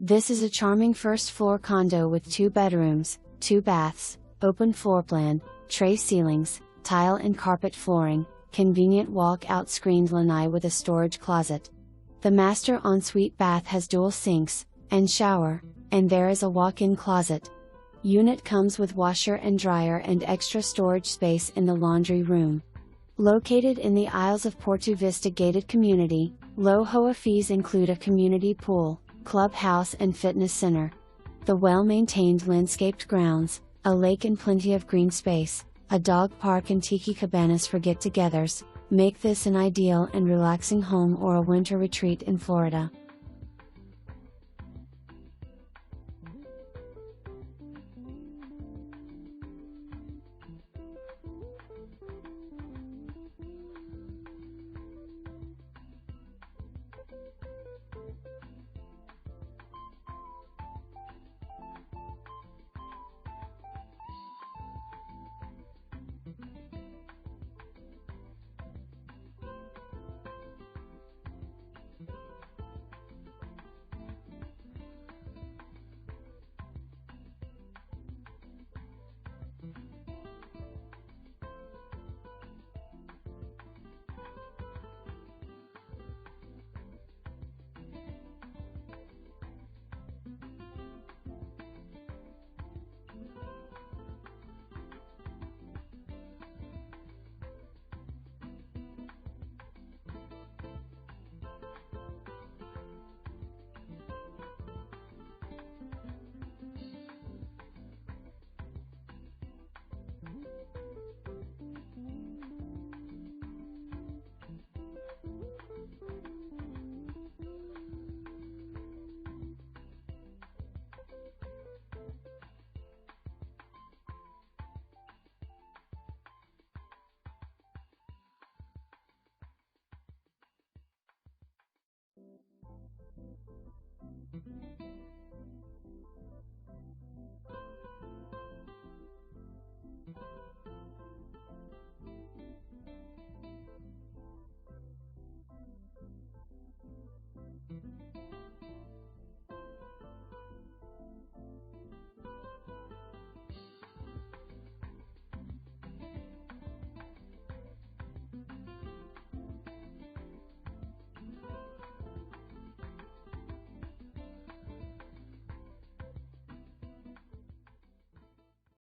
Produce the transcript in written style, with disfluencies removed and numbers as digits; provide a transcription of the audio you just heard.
This is a charming first-floor condo with 2 bedrooms, 2 baths, open floor plan, tray ceilings, tile and carpet flooring, convenient walk-out screened lanai with a storage closet. The master ensuite bath has dual sinks and shower, and there is a walk-in closet. Unit comes with washer and dryer and extra storage space in the laundry room. Located in the Isles of Porto Vista gated community, low HOA fees include a community pool, clubhouse and fitness center. The well-maintained landscaped grounds, a lake and plenty of green space, a dog park and tiki cabanas for get-togethers, make this an ideal and relaxing home or a winter retreat in Florida.